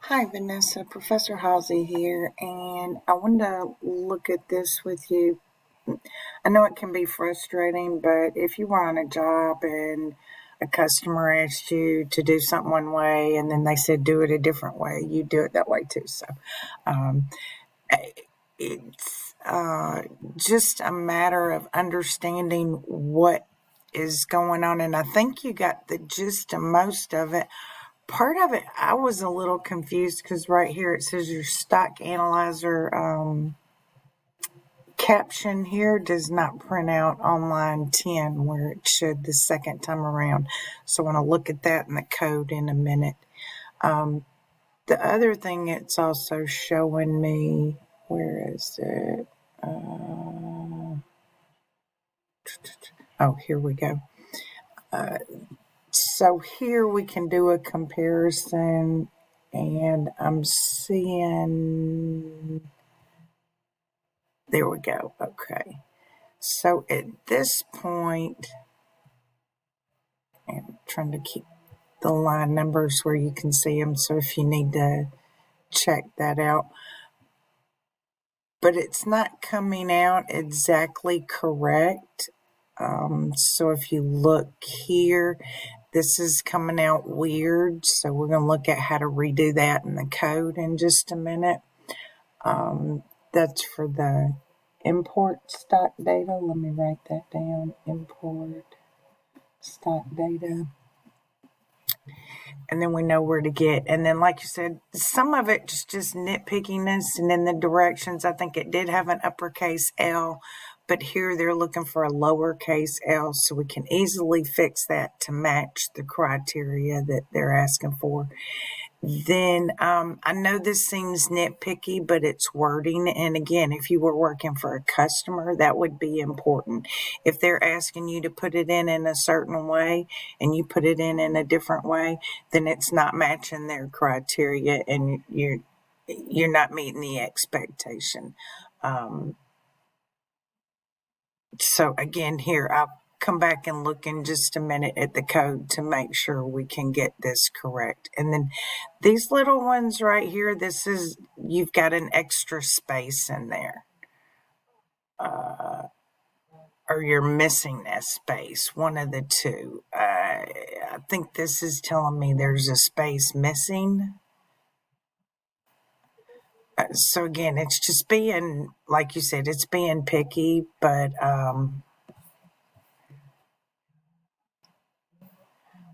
Hi, Vanessa. Professor Halsey here, and I wanted to look at this with you. I know it can be frustrating, but if you were on a job and a customer asked you to do something one way and then they said do it a different way, you do it that way too. So um, it's just a matter of understanding what is going on, and I think you got the gist of most of it. Part of it, I was a little confused because right here it says your stock analyzer caption here does not print out on line 10 where it should the second time around. So I want to look at that in the code in a minute. The other thing it's also showing me, where is it? Oh, here we go. So here we can do a comparison, and I'm seeing, there we go. Okay. So at this point, I'm trying to keep the line numbers where you can see them. So if you need to check that out, but it's not coming out exactly correct. So if you look here, this is coming out weird. So we're going to look at how to redo that in the code in just a minute. That's for the import stock data. Let me write that down. Import stock data. And then we know where to get. And then, like you said, some of it just nitpickiness. And in the directions, I think it did have an uppercase L, but here they're looking for a lowercase L, so we can easily fix that to match the criteria that they're asking for. Then I know this seems nitpicky, but it's wording. And again, if you were working for a customer, that would be important. If they're asking you to put it in a certain way and you put it in a different way, then it's not matching their criteria and you're not meeting the expectation. So again, here I'll come back and look in just a minute at the code to make sure we can get this correct. And then these little ones right here, this is, you've got an extra space in there. Or you're missing that space, one of the two. I think this is telling me there's a space missing. So again, it's just being, like you said, it's being picky, but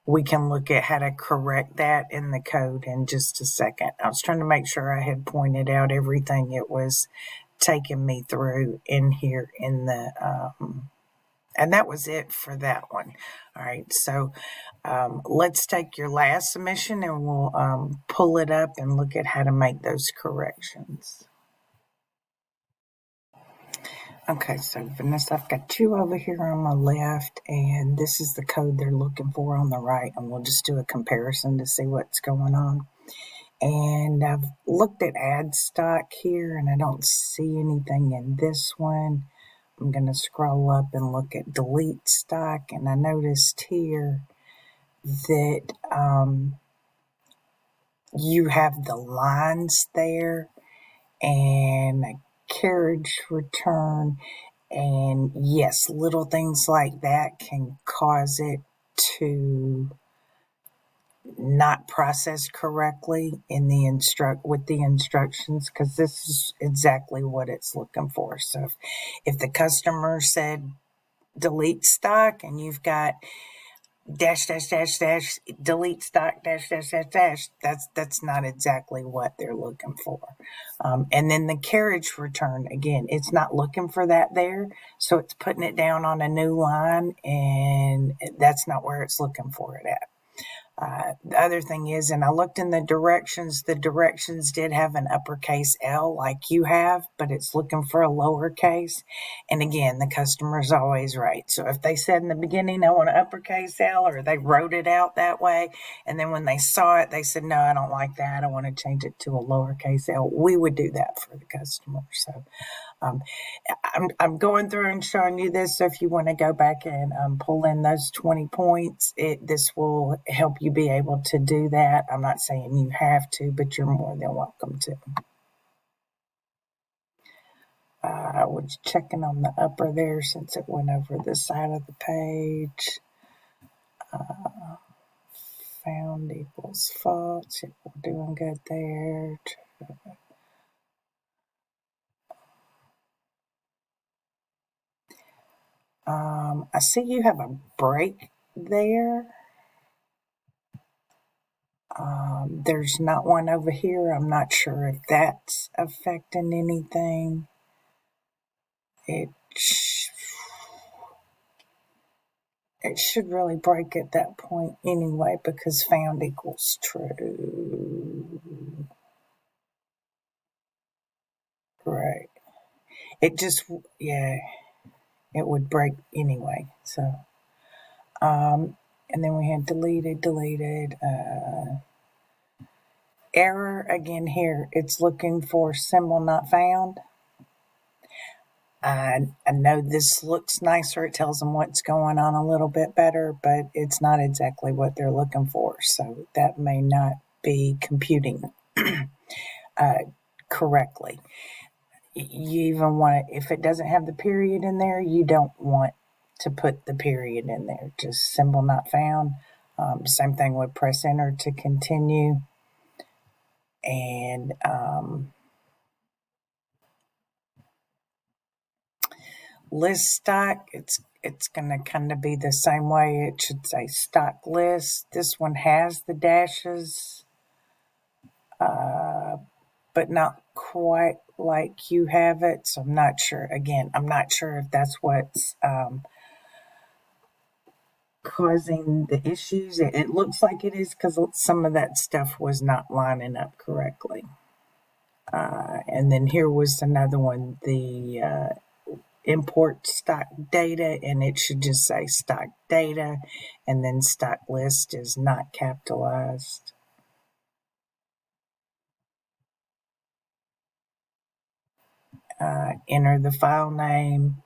we can look at how to correct that in the code in just a second. I was trying to make sure I had pointed out everything it was taking me through in here in the, and that was it for that one. All right, so let's take your last submission and we'll pull it up and look at how to make those corrections. Okay, so Vanessa, I've got you over here on my left, and this is the code they're looking for on the right, and we'll just do a comparison to see what's going on. And I've looked at add stock here, and I don't see anything in this one. I'm going to scroll up and look at delete stock, and I noticed here that you have the lines there and a carriage return. And yes, little things like that can cause it to not process correctly in the with the instructions, because this is exactly what it's looking for. So if the customer said delete stock and you've got dash dash dash dash delete stock dash dash dash dash, that's not exactly what they're looking for. And then the carriage return, again, it's not looking for that there, so it's putting it down on a new line, and that's not where it's looking for it at. The other thing is, and I looked in the directions did have an uppercase L like you have, but it's looking for a lowercase. And again, the customer's always right. So if they said in the beginning, I want an uppercase L, or they wrote it out that way, and then when they saw it, they said, no, I don't like that, I want to change it to a lowercase L, we would do that for the customer. So Um, I'm going through and showing you this, so if you want to go back and pull in those 20 points, this will help you be able to do that. I'm not saying you have to, but you're more than welcome to. I was checking on the upper there since it went over the side of the page. Found equals false. Yep, we're doing good there. I see you have a break there. There's not one over here. I'm not sure if that's affecting anything. It should really break at that point anyway, because found equals true. Right. It just, yeah, it would break anyway. So, and then we had deleted, error again here. It's looking for symbol not found. I know this looks nicer. It tells them what's going on a little bit better, but it's not exactly what they're looking for. So that may not be computing correctly. You even want to, if it doesn't have the period in there, you don't want to put the period in there. Just symbol not found. Same thing with press enter to continue. And list stock, it's going to kind of be the same way. It should say stock list. This one has the dashes, but not quite like you have it. So I'm not sure. Again, I'm not sure if that's what's causing the issues. It looks like it is, because some of that stuff was not lining up correctly. And then here was another one, the import stock data, and it should just say stock data, and then stock list is not capitalized. Enter the file name.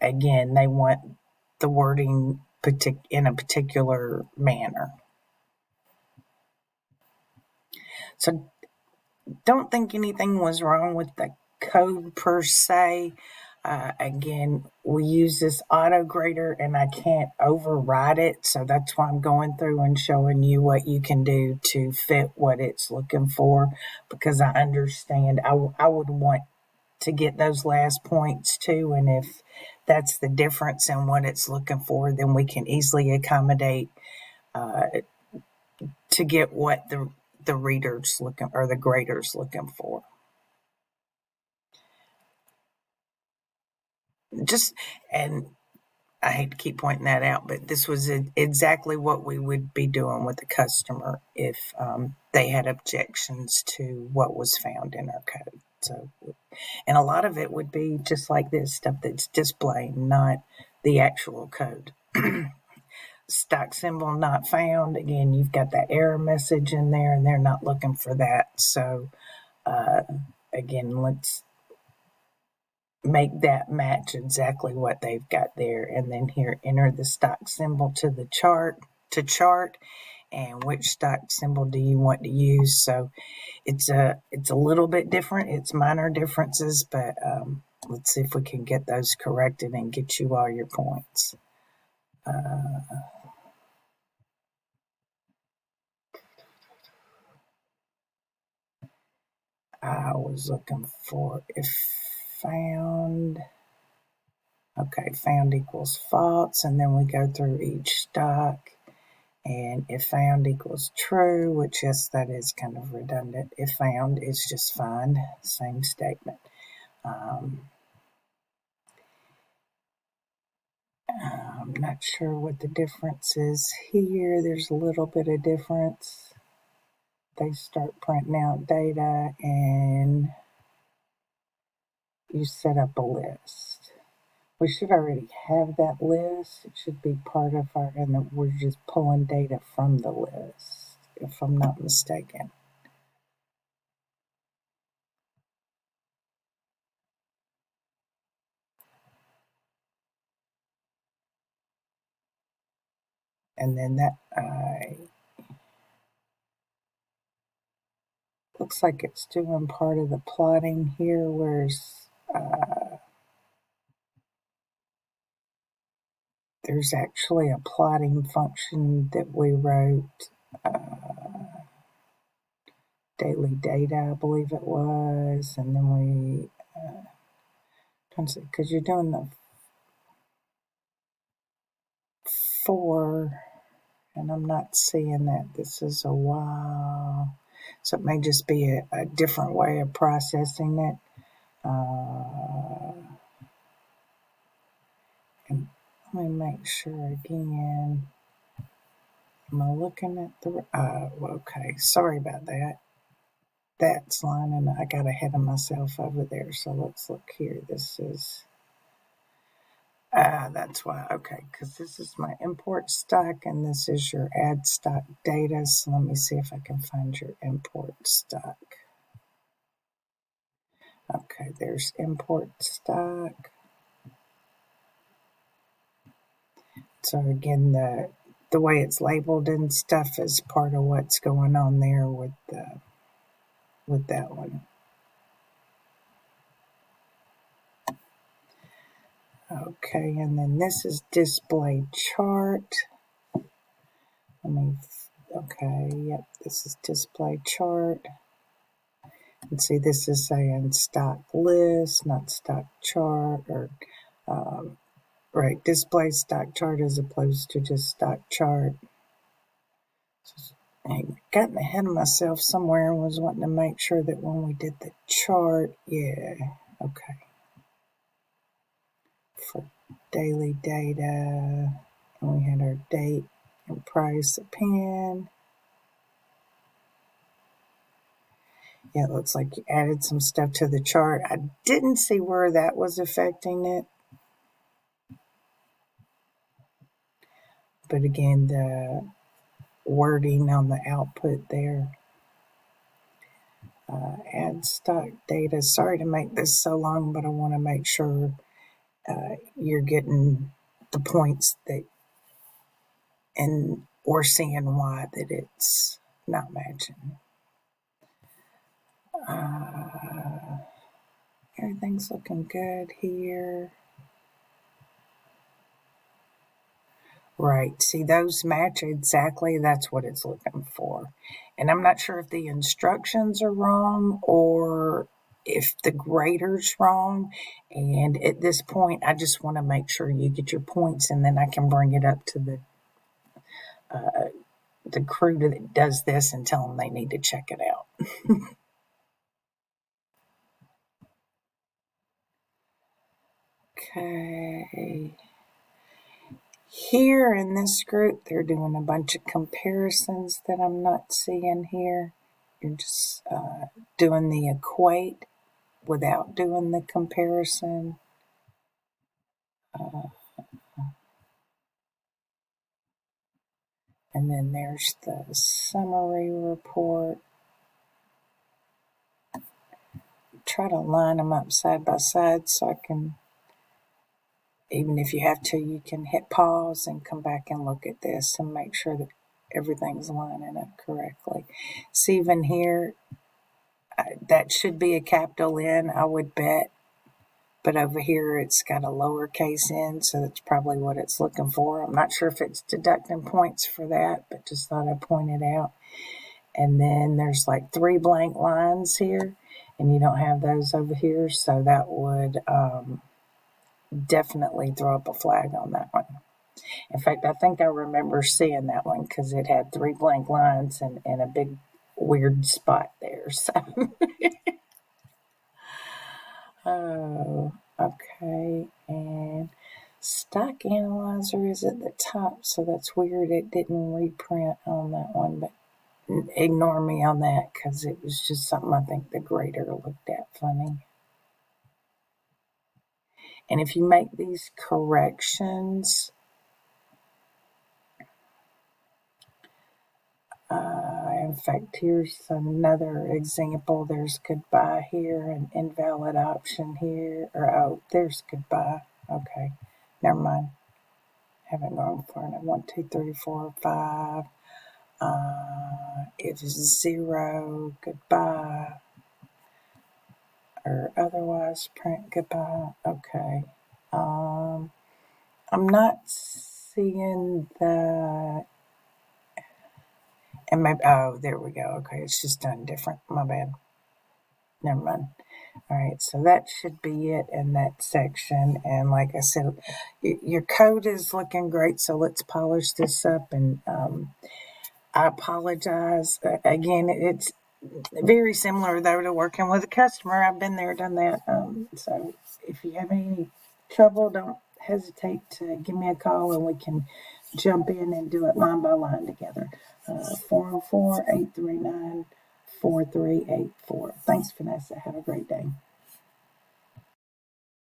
Again, they want the wording in a particular manner. So don't think anything was wrong with the code per se. Again, we use this auto grader and I can't override it. So that's why I'm going through and showing you what you can do to fit what it's looking for, because I understand I would want to get those last points too. And if that's the difference in what it's looking for, then we can easily accommodate to get what the reader's looking, or the grader's looking for. And I hate to keep pointing that out, but this was exactly what we would be doing with the customer if they had objections to what was found in our code. So, and a lot of it would be just like this stuff that's displaying, not the actual code. Stock symbol not found. Again, you've got that error message in there, and they're not looking for that. So, again, let's make that match exactly what they've got there. And then here, enter the stock symbol to the chart, and which stock symbol do you want to use. So it's a little bit different. It's minor differences, but let's see if we can get those corrected and get you all your points. I was looking for if found. Okay, found equals false, and then we go through each stock. And if found equals true, which, yes, that is kind of redundant. If found is just find, same statement. I'm not sure what the difference is here. There's a little bit of difference. They start printing out data and you set up a list. We should already have that list. It should be part of our, and we're just pulling data from the list, if I'm not mistaken. and then that looks like it's doing part of the plotting here, whereas there's actually a plotting function that we wrote, daily data, I believe it was, and then we, because you're doing the 4, and I'm not seeing that this is a while, so it may just be a different way of processing it. And let me make sure again. Am I looking at the, okay, sorry about that. That's lining, I got ahead of myself over there, so let's look here. This is, that's why, okay, because this is my import stock and this is your add stock data. So let me see if I can find your import stock. Okay, there's import stock. So again, the way it's labeled and stuff is part of what's going on there with that one. Okay, and then this is display chart. Okay, yep, this is display chart. And see, this is saying stock list, not stock chart, or right, display stock chart as opposed to just stock chart. I gotten ahead of myself somewhere and was wanting to make sure that when we did the chart, yeah, okay. For daily data, and we had our date and price of pen. Yeah, it looks like you added some stuff to the chart. I didn't see where that was affecting it. But again, the wording on the output there. Add stock data. Sorry to make this so long, but I want to make sure you're getting the points that, and or seeing why that it's not matching. Everything's looking good here. Right, see, those match exactly, that's what it's looking for. And I'm not sure if the instructions are wrong or if the grader's wrong. And at this point, I just want to make sure you get your points, and then I can bring it up to the crew that does this and tell them they need to check it out. Okay. Here in this group, they're doing a bunch of comparisons that I'm not seeing here. You're just doing the equate without doing the comparison. And then there's the summary report. Try to line them up side by side so I can, even if you have to, you can hit pause and come back and look at this and make sure that everything's lining up correctly. See, even here, that should be a capital N, I would bet. But over here, it's got a lowercase n, so that's probably what it's looking for. I'm not sure if it's deducting points for that, but just thought I'd point it out. And then there's like 3 blank lines here, and you don't have those over here, so that would definitely throw up a flag on that one. In fact, I think I remember seeing that one because it had 3 blank lines and a big weird spot there. So, oh, okay, and stock analyzer is at the top, so that's weird. It didn't reprint on that one, but ignore me on that because it was just something I think the grader looked at funny. And if you make these corrections, in fact, here's another example. There's goodbye here, an invalid option here, or oh, there's goodbye. Okay, never mind. Haven't gone far enough. 1, 2, 3, 4, 5. If 0, goodbye. Or otherwise print goodbye. Okay. I'm not seeing the, and maybe, oh, there we go. Okay, it's just done different. My bad. Never mind. All right, so that should be it in that section. And like I said, your code is looking great, so let's polish this up. And I apologize. Again, it's very similar, though, to working with a customer. I've been there, done that. So if you have any trouble, don't hesitate to give me a call and we can jump in and do it line by line together. 404-839-4384. Thanks, Vanessa. Have a great day.